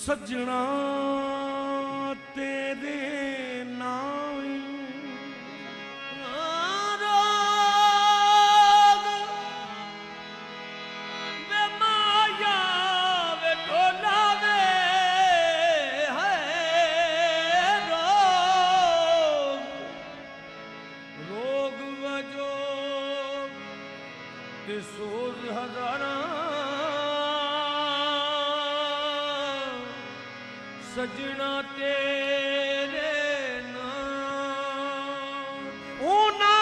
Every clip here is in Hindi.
सजना तेरे नाम वे माया वे ढोला वे है रोग वजो सोज हजारा सजना तेरे नाम ओ ना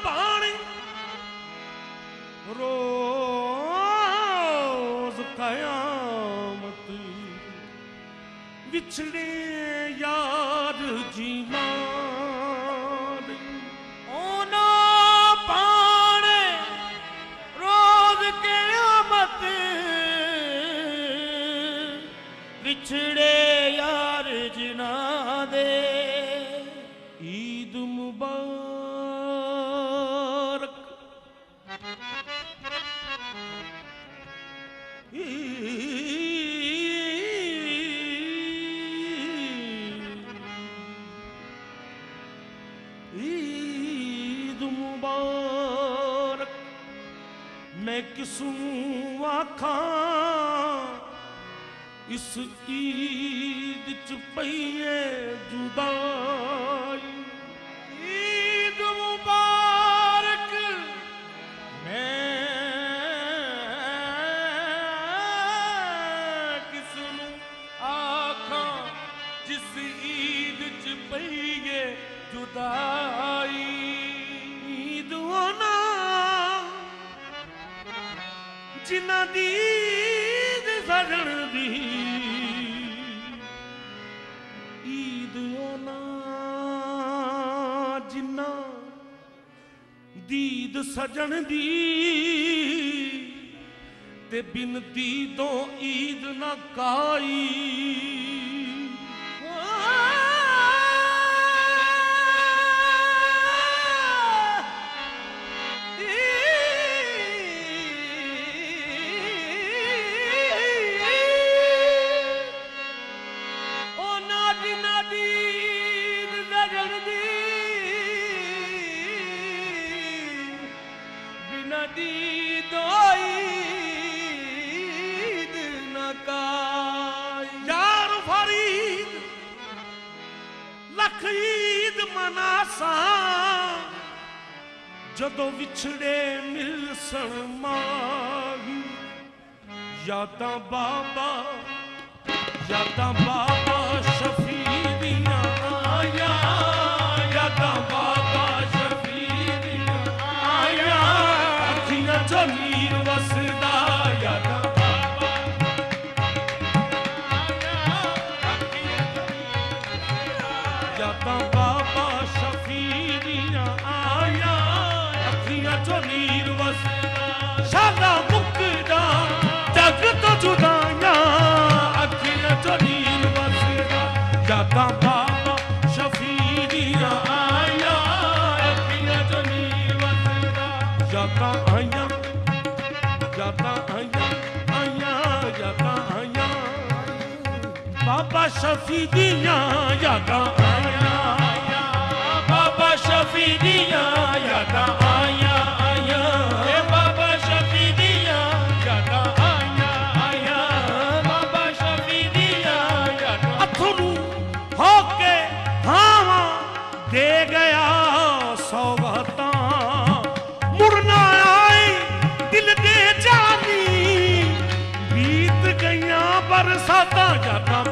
पानी रोज कयामत बिछड़े यार जीना ओ ना पानी रोज कयामत बिछड़े यार जिना दे ईद मुबारक ईद मुबारक मैं किसू आखा इस ईद च पईए जुदाई ईद मुबारक मैं किसनू आखा जिस ईद च पईए जुदाई ईद होना जिन्हां दी ईद सजण दी ईद होना जिन्ना दीद सजन दी ते बिन दीदों ईद ना काई ईद मनासा जदों विछड़े मिलसन माही यादां बाबा शफी दियां आया यादां बाबा शफी दियां आया अखियां चों नीर वसदा यादां बाबा शफी दियां आया अखियां चो नीर वसदा शाला मुकदा जग तो जुदाया अखियां चो नीर वसदा यादां बाबा शफी दियां आया अखियां चो नीर वसदा यादां आया बाबा शफी दियां यादां आया बाबा शफी दियां यादां आया बाबा शफी दियां यादां आया बाबा शफी दियां यादां अथरू होके हावा दे गया सौगातां मुड़ना आई दिल दे जानी बीत गईयां बरसातां यादां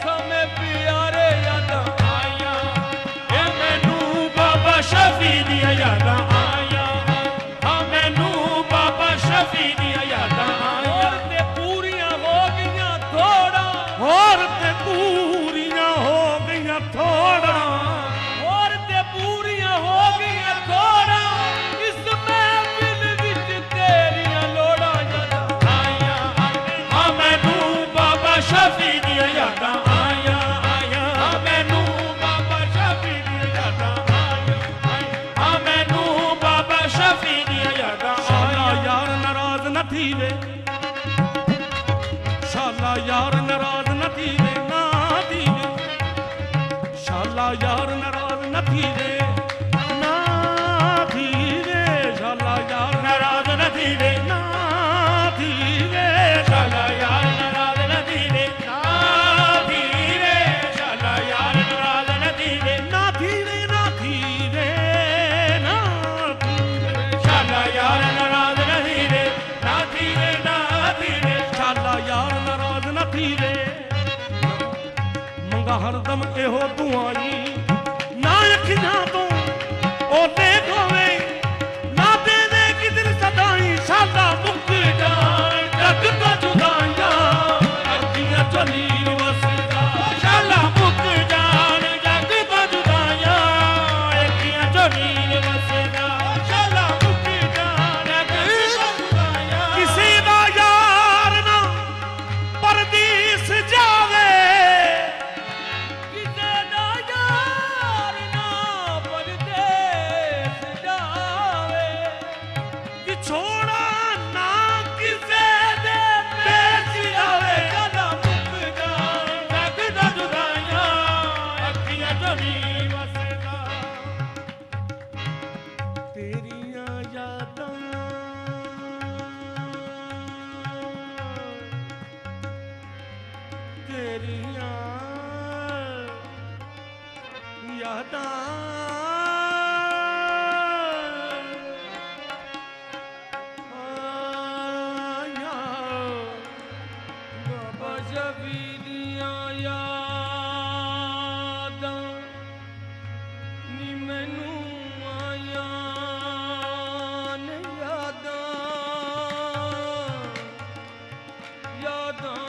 समय शाला यार नाराज न थीवे ना थीवे, शाला यार नाराज न थीवे ना थीवे, शाला यार नाराज न थीवे ना थीवे, शाला यार नाराज न थीवे ना थीवे, शाला यार नाराज न थीवे ना थीवे ना थीवे ना थीवे, शाला यार नाराज न थीवे ना थीवे ना थीवे, शाला यार नाराज न थीवे। मंगा हरदम एहो दुआई ना अखियां तो ओले गोवे ना दे दे कि दिल सदाई, शाला मुक जान जग तो जुदाइयां अखियां चली वसदा, शाला मुक जान जग तो जुदाइयां अखियां चली वसदा, शाला मुक जान जग तो जुदाइयां। किसी दा यार ना परदेस जावे, किसी दा यार ना परदेस जावे, विछोड़ा ना किसे दे पेश आवे, शाला मुक जान जग दा जुदाइयां अखियां चली वसदा। तेरियां यादां तेरियां यादां बाबा शफी दियां यादां नी मैनू आयां ने यादां, यादां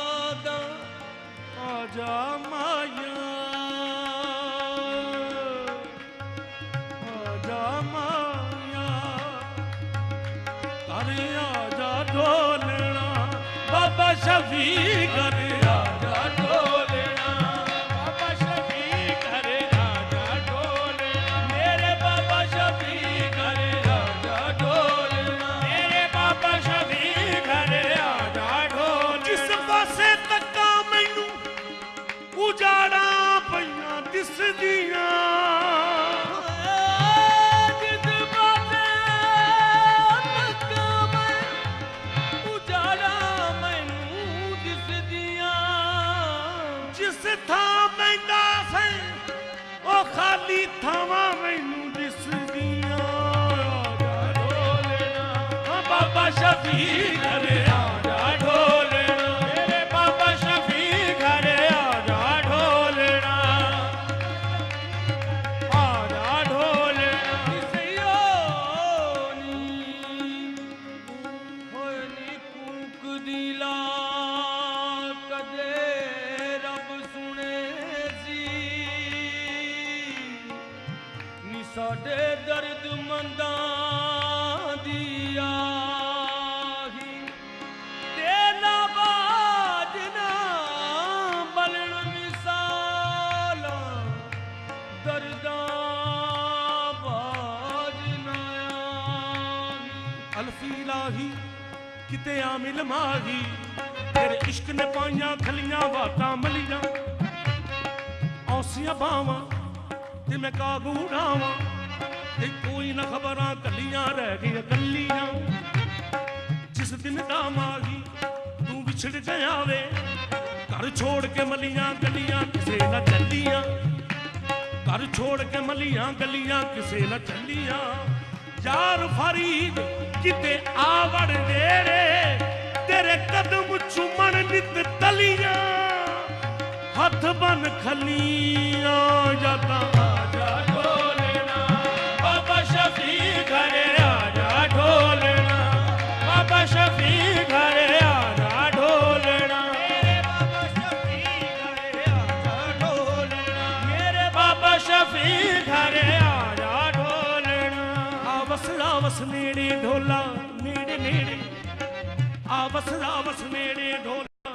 यादां आजा माया, आजा माया अरे आजा ढोलना बाबा शफी करे, आजा ढोलना बाबा शफी करे, आजा ढोलना मेरे बाबा शफी करे, आजा ढोलना मेरे बाबा शफी करे, आजा ढोलना। जिस पासे तक्का मैनू उजाड़ा पईयां दिसदियां, जिस पासे तक्का मैं उजाड़ा मैनू दिसदियां, जिस थां मैंदा से ओ खाली थावां मैनू दिसदियां, आजा ढोलना बाबा शफी करे, आजा ढोलना मेरे बाबा शफी करे, आजा ढोलना आजा ढोलना। किसियो नी होए नी कूक दी ला कदे रब सुने सी, नी साडे दर्द मंदां दी आही, तेला बाजना बलन मिसालां दर्दां बाजना आही। अल्फी लाही किते आमिल माही, तेरे इश्क ने पाइयां खलियां वातां मलियां, औसियां बावां ते मैं कागू उड़ावां, ते कोई ना खबरां कलियां रह गईयां कलियां। जिस दिन दा माही तू विछड़ गया वे, घर छोड़ के मलियां गलियां किसे न चलियां, घर छोड़ के मलियां गलियां किसे न चलियां। यार फरीद किते आवड़ नेड़े, तेरे कदम चुमन नित तलियां, हथ बन खलियां यादां, आजा ढोलना बाबा शफी घरे, आजा ढोलना बाबा शफी घरे, आजा ढोलना मेरे बाबा शफी घरे, आजा ढोलना मेरे बाबा शफी घरे, आजा ढोलना। आवस आवस नेड़े ढोला नेड़े नेड़े, आवस आवस नेड़े ढोला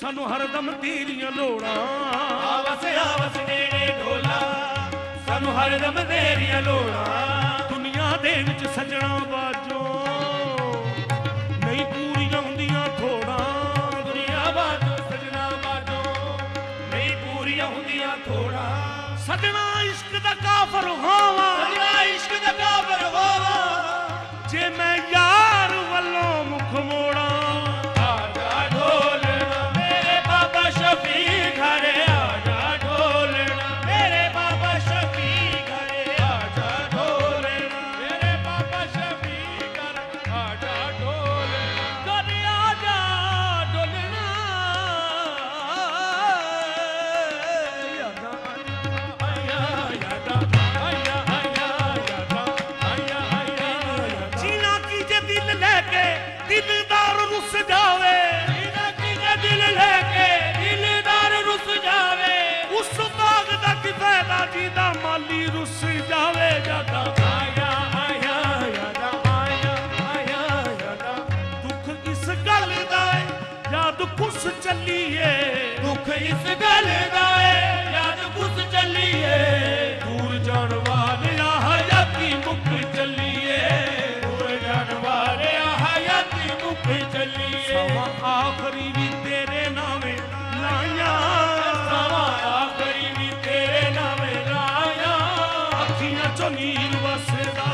सानू हरदम तेरियां लोड़ां, आवस आवस नेड़े ढोला सानू हरदम तेरियां लोड़ां। ਵਿੱਚ ਸਜਣਾ ਬਾਜੋ ਨਹੀਂ ਪੂਰੀਆਂ ਹੁੰਦੀਆਂ ਥੋੜਾਂ ਦੁਨੀਆ ਬਾਜੋ ਸਜਣਾ ਬਾਜੋ ਨਹੀਂ ਪੂਰੀਆਂ ਹੁੰਦੀਆਂ ਥੋੜਾਂ ਸਜਣਾ ਇਸ਼ਕ ਦਾ ਕਾਫਰ ਹੋਵਾਂ ਸਜਣਾ ਇਸ਼ਕ ਦਾ ਕਾਫਰ ਹੋਵਾਂ ਜੇ ਮੈਂ ਯਾਰ ਵੱਲੋਂ ਮੁਖ ਮੋੜਾਂ ਆਜਾ ਢੋਲਣਾ ਮੇਰੇ ਬਾਬਾ ਸ਼ਫੀ ਘਰੇ ਆਜਾ ਢੋਲਣਾ ਮੇਰੇ ਬਾਬਾ ਸ਼ਫੀ ਘਰੇ ਆਜਾ ਢੋਲਣਾ ਮੇਰੇ ਬਾਬਾ ਸ਼ਫੀ ਘਰੇ ਆਜਾ ਢੋਲਣਾ ਘਰੇ ਆਜਾ ਢੋਲਣਾ ਯਾਦਾਂ ਆਇਆ ਯਾਦਾਂ ਆਇਆ ਆਇਆ ਯਾਦਾਂ ਆਇਆ ਆਇਆ ਜੀਣਾ ਕੀ ਜੇ ਦਿਲ ਲੈ ਕੇ ਦਿਲਦਾਰ ਰੁੱਸ ਜਾਵੇ ਜੀਣਾ ਕੀ ਜੇ ਦਿਲ ਲੈ ਕੇ ਦਿਲਦਾਰ ਰੁੱਸ ਜਾਵੇ ਉਸ ਬਾਗ ਦਾ ਕੀ ਫਾਇਦਾ ਜਿਹਦਾ ਮਾਲੀ ਰੁੱਸ ਜਾਵੇ ਯਾਦਾਂ ਆਇਆ ਆਇਆ ਯਾਦਾਂ ਆਇਆ ਆਇਆ ਯਾਦਾਂ ਦੁੱਖ ਇਸ ਗੱਲ ਦਾ ਏ ਯਾਦ ਕੁਸ ਚੱਲੀਏ ਦੁੱਖ ਇਸ ਗੱਲ ਦਾ ਏ ਯਾਦ ਕੁਸ ਚੱਲੀਏ ਦੂਰ ਜਾਣ ਵਾਲਿਆ ਹਯਾਤੀ ਮੁੱਕ ਚੱਲੀਏ ਦੂਰ ਜਾਣ ਵਾਲਿਆ ਹਯਾਤੀ ਮੁੱਕ ਚੱਲੀਏ ਸਮਾਂ ਆਖਰੀ ਵੀ ਤੇਰੇ ਨਾਵੇਂ ਲਾਇਆ ਸਮਾਂ ਆਖਰੀ ਵੀ ਤੇਰੇ ਨਾਵੇਂ ਲਾਇਆ ਅੱਖੀਆਂ ਚੋਂ ਨੀਰ ਵਸਦਾ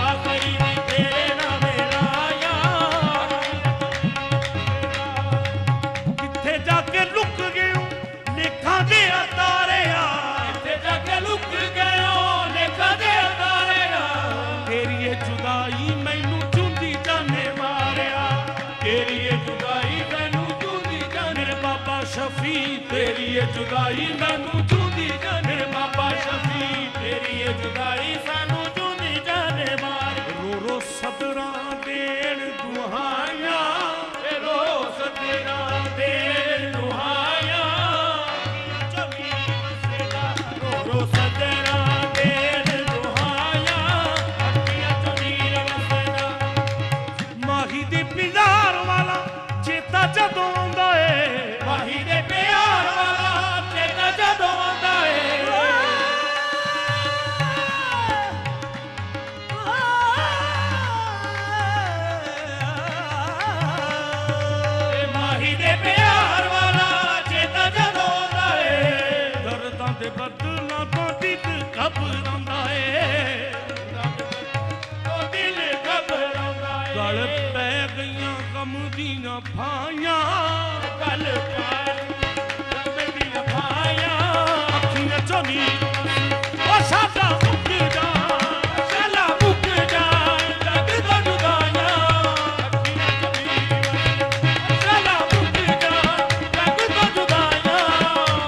ਆਖਰੀ ਵੀ ਤੇਰੇ ਨਾਵੇਂ ਲਾਇਆ ਕਿੱਥੇ ਜਾ ਕੇ ਲੁਕ ਗਿਓ ਲੇਖਾਂ ਦੇ ਤਾਰਿਆ ਕਿੱਥੇ ਜਾ ਕੇ ਲੁਕ ਗਿਓ ਲੇਖਾਂ ਦੇ ਤਾਰਿਆ ਤੇਰੀ ਇਹ ਜੁਦਾਈ ਮੈਨੂੰ ਚੁੰਦੀ ਜਾਨੇ ਮਾਰਿਆ ਤੇਰੀ ਇਹ ਜੁਦਾਈ ਮੈਨੂੰ ਚੁੰਦੀ ਜਾਨੇ ਬਾਬਾ ਸ਼ਫੀ ਤੇਰੀ ਇਹ ਜੁਦਾਈ ਮੈਨੂੰ ਚੁੰਦੀ ਜਾਨੇ ਬਾਬਾ ਸ਼ਫੀ ਤੇਰੀ ਇਹ ਜੁਦਾਈ ਸਾਨੂੰ ਚੁੰਦੀ ਜਾਨੇ ਮਾਰ ਰੋ ਰੋ ਸਦਰਾਂ ਦੇਣ ਦੁਹਾਈਆਂ ਰੋ ਸਦਰਾਂ ਦੇਣ ਦੁਹਾਈਆਂ ਚਮੀ ਵਸਦਾ ਰੋ ਰੋ ਸਦਰਾਂ ਦੇਣ ਦੁਹਾਈਆਂ ਅੱਖੀਆਂ ਚਮੀ ਵਸਦਾ ਮਾਹੀ ਦੇ ਪਿਆਰ ਵਾਲਾ ਚੇਤਾ ਜਦੋਂ ਆਉਂਦਾ ਏ ਮਾਹੀ ਦੇ ਪਿਆਰ ਵਾਲਾ ਚੇਤਾ ਜਦੋਂ ਆਉਂਦਾ ਏ ਮਾਹੀ ਦੇ ਪਿਆਰ ਵਾਲਾ ਚੇਤਾ ਜਦੋਂ ਆਉਂਦਾ ਏ ਦਰਦਾਂ ਦੇ ਬਦਲਾਂ ਤੋਂ ਦਿਲ ਘਬਰਾਉਂਦਾ ਏ ਦਿਲ ਘਬਰਾਉਂਦਾ ਏ ਗਲ ਪੈ ਗਈਆਂ ਗਮ ਦੀਆਂ ਫਾਈਆਂ ਗਲ ਪੈ ਗਮ ਦੀਆਂ ਫਾਈਆਂ ਅੱਖੀਆਂ ਚੋਂ ਨੀਰ ਉਹ ਸਾਡਾ ਮੁੱਕ ਜਾ ਸਾਲਾ ਮੁੱਕ ਜਾ ਲੱਗ ਤੋਂ ਜੁਦਾਈਆਂ ਅੱਖੀਆਂ ਚੋਂ ਨੀਰ ਸਾਲਾ ਮੁੱਕ ਜਾ ਲੱਗ ਤੋਂ ਜੁਦਾਈਆਂ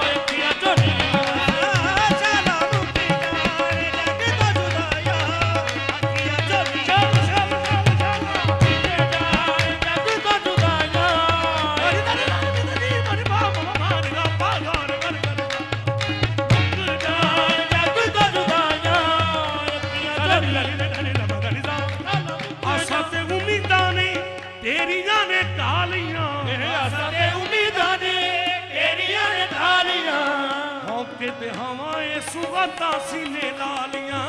ਅੱਖੀਆਂ ਚੋਂ ਨੀਰ ਸਾਲਾ ਮੁੱਕ ਜਾ ਲੱਗ ਤੋਂ ਜੁਦਾਈਆਂ ਅੱਖੀਆਂ ਚੋਂ ਨੀਰ ਆਸਾਂ ਤੇ ਉਮੀਦਾਂ ਨੇ ਤੇਰੀਆਂ ਨੇ ਢਾਲੀਆਂ ਆਸਾਂ ਤੇ ਉਮੀਦਾਂ ਨੇ ਤੇਰੀਆਂ ਨੇ ਢਾਲੀਆਂ ਹੌਕੇ ਤੇ ਹਵਾਂ ਇਹ ਸੁਗਾਤਾਂ ਸੀਨੇ ਲਾਲੀਆਂ